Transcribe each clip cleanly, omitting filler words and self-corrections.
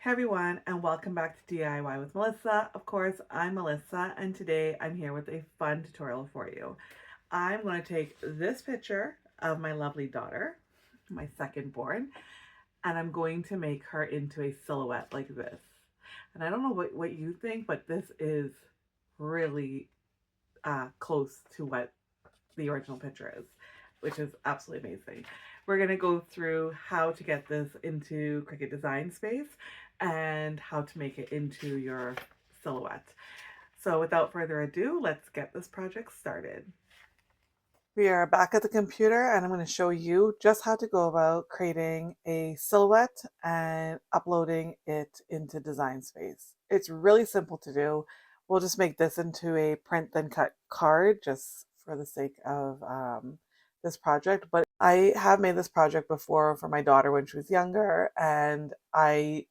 Hey everyone, and welcome back to DIY with Melissa. Of course, I'm Melissa, and today I'm here with a fun tutorial for you. I'm going to take this picture of my lovely daughter, my second born, and I'm going to make her into a silhouette like this. And I don't know what you think, but this is really close to what the original picture is, which is absolutely amazing. We're going to go through how to get this into Cricut Design Space and how to make it into your silhouette. So without further ado, let's get this project started. We are back at the computer and I'm going to show you just how to go about creating a silhouette and uploading it into Design Space. It's really simple to do. We'll just make this into a print then cut card just for the sake of this project. But I have made this project before for my daughter when she was younger, and I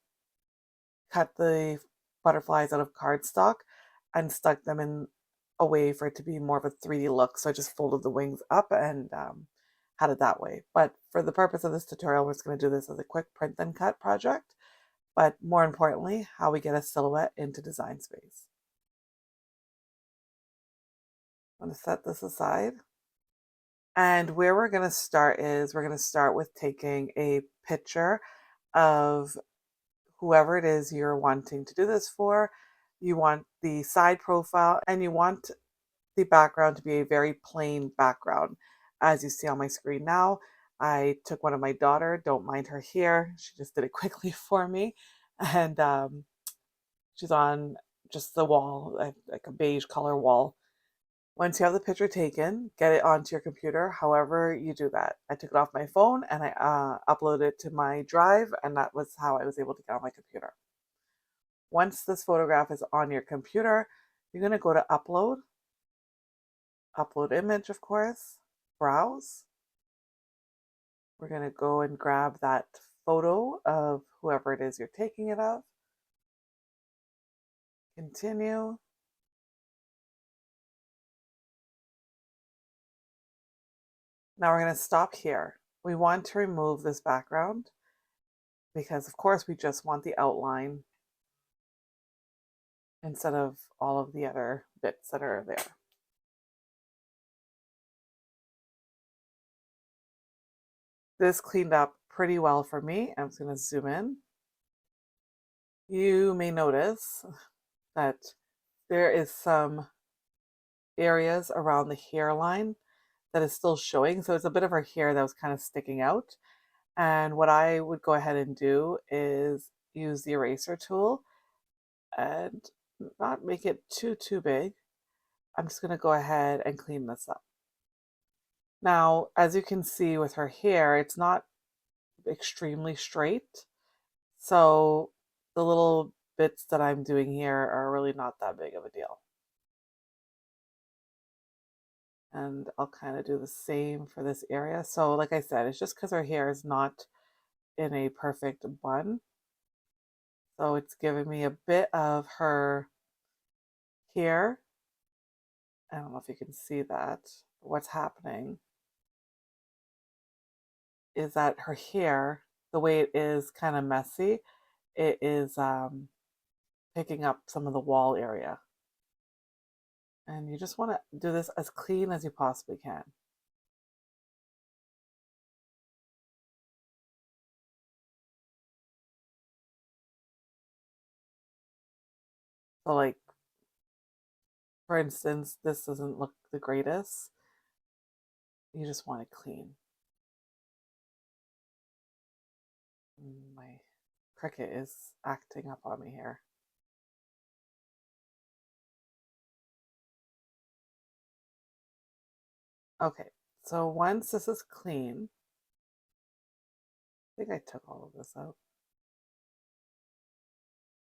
cut the butterflies out of cardstock and stuck them in a way for it to be more of a 3D look. So I just folded the wings up and had it that way. But for the purpose of this tutorial, we're just going to do this as a quick print then cut project. But more importantly, how we get a silhouette into Design Space. I'm going to set this aside. And where we're going to start is we're going to start with taking a picture of whoever it is you're wanting to do this for. You want the side profile and you want the background to be a very plain background. As you see on my screen now, I took one of my daughter, don't mind her here. She just did it quickly for me. And she's on just the wall, like a beige color wall. Once you have the picture taken, get it onto your computer, however you do that. I took it off my phone and I uploaded it to my drive, and that was how I was able to get on my computer. Once this photograph is on your computer, you're going to go to upload image, of course, browse. We're going to go and grab that photo of whoever it is you're taking it of. Continue. Now we're going to stop here. We want to remove this background because, of course, we just want the outline instead of all of the other bits that are there. This cleaned up pretty well for me. I'm just going to zoom in. You may notice that there is some areas around the hairline that is still showing. So it's a bit of her hair that was kind of sticking out. And what I would go ahead and do is use the eraser tool and not make it too big. I'm just going to go ahead and clean this up. Now, as you can see with her hair, it's not extremely straight. So the little bits that I'm doing here are really not that big of a deal. And I'll kind of do the same for this area. So like I said, it's just because her hair is not in a perfect bun. So it's giving me a bit of her hair. I don't know if you can see that. What's happening is that her hair, the way it is kind of messy, it is picking up some of the wall area. And you just want to do this as clean as you possibly can. So like, for instance, this doesn't look the greatest. You just want it clean. My Cricut is acting up on me here. Okay, so once this is clean, I think I took all of this out.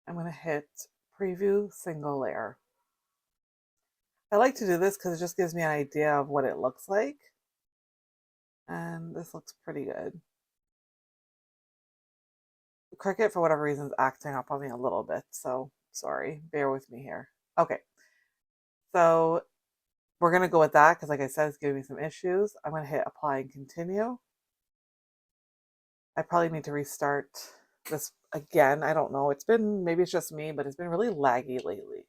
I'm going to hit preview single layer. I like to do this because it just gives me an idea of what it looks like. And this looks pretty good. Cricut, for whatever reason, is acting up on me a little bit. So sorry, bear with me here. Okay, so we're going to go with that because like I said, it's giving me some issues. I'm going to hit apply and continue. I probably need to restart this again, I don't know. Maybe it's just me, but it's been really laggy lately.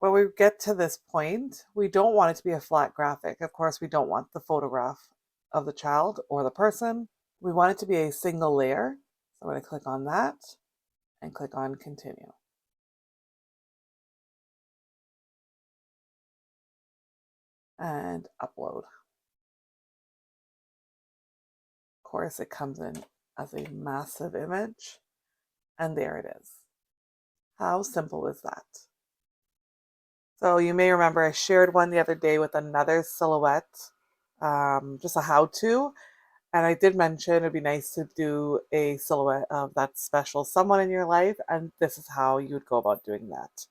When we get to this point, we don't want it to be a flat graphic. Of course, we don't want the photograph of the child or the person. We want it to be a single layer. So I'm going to click on that and click on continue. And upload. Of course, it comes in as a massive image. And there it is. How simple is that? So you may remember I shared one the other day with another silhouette, just a how-to. And I did mention it'd be nice to do a silhouette of that special someone in your life. And this is how you would go about doing that.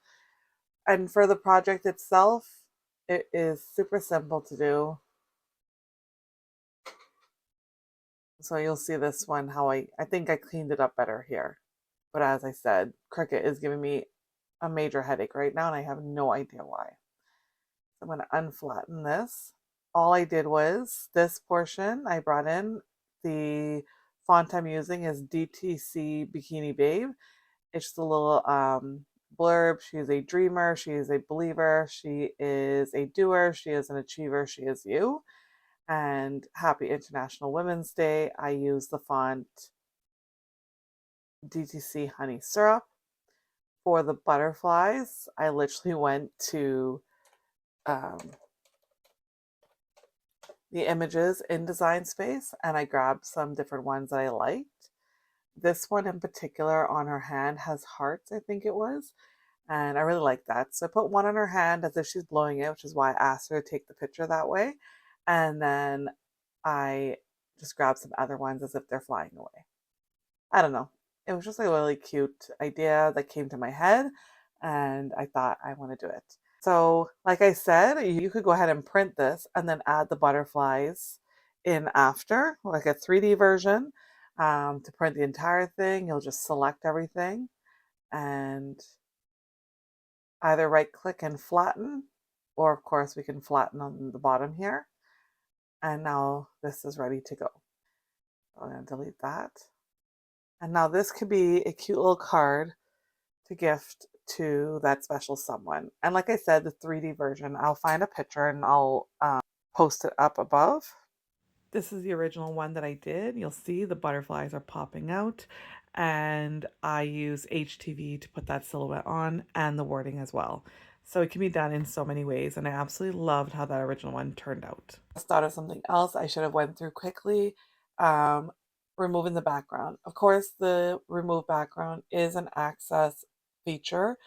And for the project itself, it is super simple to do. So you'll see this one, how I think I cleaned it up better here. But as I said, Cricut is giving me a major headache right now, and I have no idea why. So I'm going to unflatten this. All I did was this portion, I brought in the font I'm using is DTC Bikini Babe. It's just a little blurb. She is a dreamer. She is a believer. She is a doer. She is an achiever. She is you. And happy International Women's Day. I use the font DTC Honey Syrup. For the butterflies, I literally went to the images in Design Space and I grabbed some different ones that I liked. This one in particular on her hand has hearts, I think it was, and I really like that. So I put one on her hand as if she's blowing it, which is why I asked her to take the picture that way. And then I just grabbed some other ones as if they're flying away. I don't know. It was just a really cute idea that came to my head, and I thought I want to do it. So, like I said, you could go ahead and print this and then add the butterflies in after, like a 3D version. To print the entire thing, you'll just select everything and either right click and flatten, or of course we can flatten on the bottom here. And now this is ready to go. I'm going to delete that. And now this could be a cute little card to gift to that special someone. And like I said, the 3D version, I'll find a picture and I'll post it up above. This is the original one that I did. You'll see the butterflies are popping out, and I use HTV to put that silhouette on and the wording as well. So it can be done in so many ways, and I absolutely loved how that original one turned out. I thought of something else I should have went through quickly. Removing the background. Of course, the remove background is an access feature.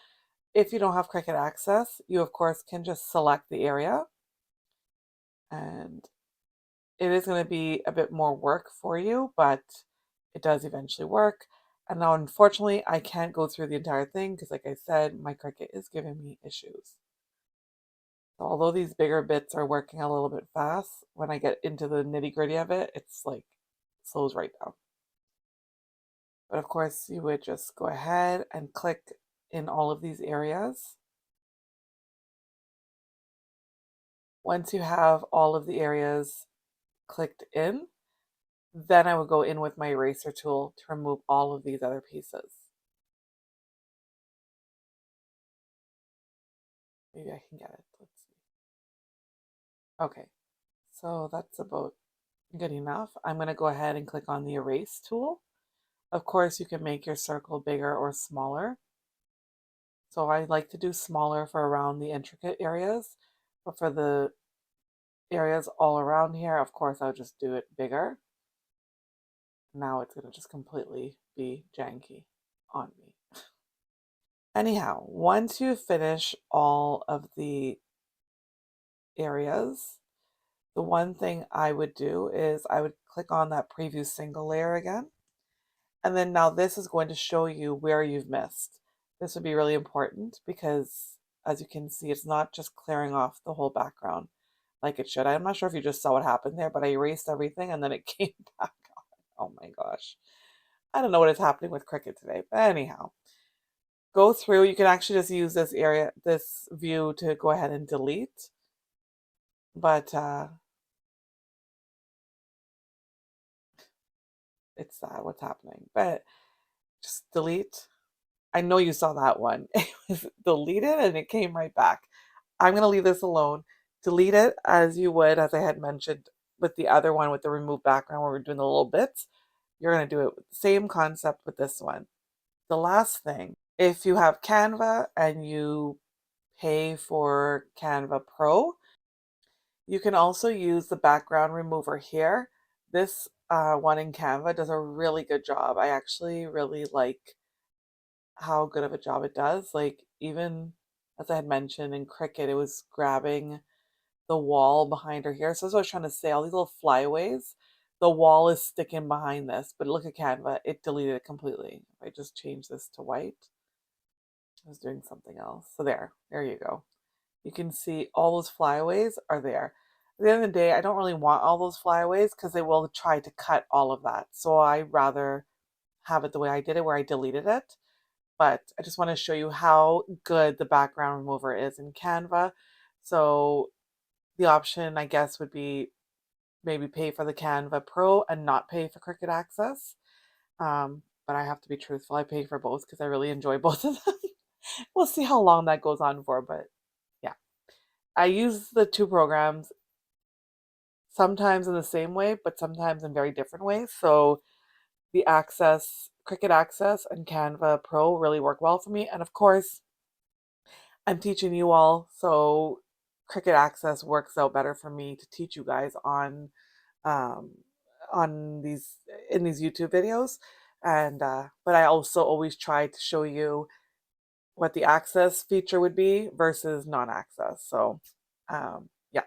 If you don't have Cricut Access, you of course can just select the area, and it is going to be a bit more work for you, but it does eventually work. And now, unfortunately, I can't go through the entire thing because, like I said, my Cricut is giving me issues. So although these bigger bits are working a little bit fast, when I get into the nitty gritty of it, it's like slows right down. But of course, you would just go ahead and click in all of these areas. Once you have all of the areas clicked in, then I would go in with my eraser tool to remove all of these other pieces. Maybe I can get it. Let's see. Okay, so that's about good enough. I'm going to go ahead and click on the erase tool. Of course, you can make your circle bigger or smaller. So I like to do smaller for around the intricate areas, but for the areas all around here, of course, I'll just do it bigger. Now it's going to just completely be janky on me. Anyhow, once you finish all of the areas, the one thing I would do is I would click on that preview single layer again. And then now this is going to show you where you've missed. This would be really important because as you can see, it's not just clearing off the whole background like it should. I'm not sure if you just saw what happened there, but I erased everything and then it came back on. Oh my gosh. I don't know what is happening with Cricut today, but anyhow, go through. You can actually just use this area, this view to go ahead and delete. But it's what's happening. But Just delete. I know you saw that one. It was deleted and it came right back. I'm going to leave this alone. Delete it as you would, as I had mentioned with the other one with the remove background where we're doing the little bits. You're going to do it with the same concept with this one. The last thing, if you have Canva and you pay for Canva Pro, you can also use the background remover here. This one in Canva does a really good job. I actually really like how good of a job it does. Like, even as I had mentioned in Cricut, it was grabbing the wall behind her here. So that's what I was trying to say. All these little flyaways, the wall is sticking behind this. But look at Canva, it deleted it completely. If I just change this to white, I was doing something else. So there you go. You can see all those flyaways are there. At the end of the day, I don't really want all those flyaways because they will try to cut all of that. So I rather have it the way I did it, where I deleted it. But I just want to show you how good the background remover is in Canva. So the option, I guess, would be maybe pay for the Canva Pro and not pay for Cricut Access. But I have to be truthful. I pay for both because I really enjoy both of them. We'll see how long that goes on for, but yeah. I use the two programs sometimes in the same way, but sometimes in very different ways. So the Cricut Access and Canva Pro really work well for me. And of course, I'm teaching you all, so Cricut Access works out better for me to teach you guys um, on these YouTube videos. And but I also always try to show you what the access feature would be versus non-access. So yeah,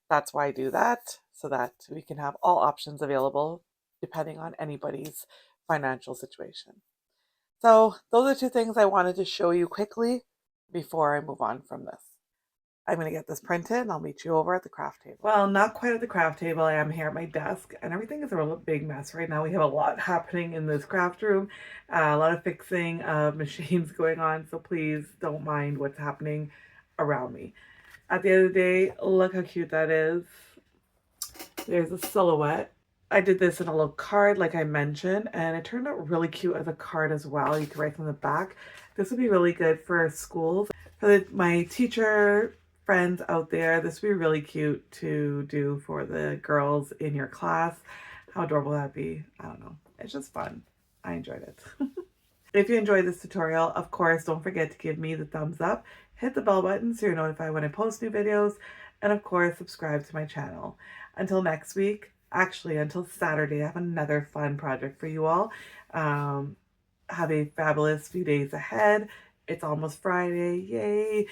that's why I do that, so that we can have all options available depending on anybody's financial situation. So those are two things I wanted to show you quickly before I move on from this. I'm going to get this printed and I'll meet you over at the craft table. Well, not quite at the craft table. I am here at my desk and everything is a real big mess right now. We have a lot happening in this craft room, a lot of fixing of machines going on. So please don't mind what's happening around me. At the end of the day, look how cute that is. There's a silhouette. I did this in a little card like I mentioned, and it turned out really cute as a card as well. You can write from the back. This would be really good for schools. For my teacher friends out there, this would be really cute to do for the girls in your class. How adorable that'd be. I don't know. It's just fun. I enjoyed it. If you enjoyed this tutorial, of course, don't forget to give me the thumbs up, hit the bell button so you're notified when I post new videos, and of course, subscribe to my channel. Until next week, actually until Saturday, I have another fun project for you all. Have a fabulous few days ahead. It's almost Friday, yay!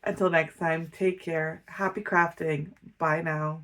Until next time, take care. Happy crafting. Bye now.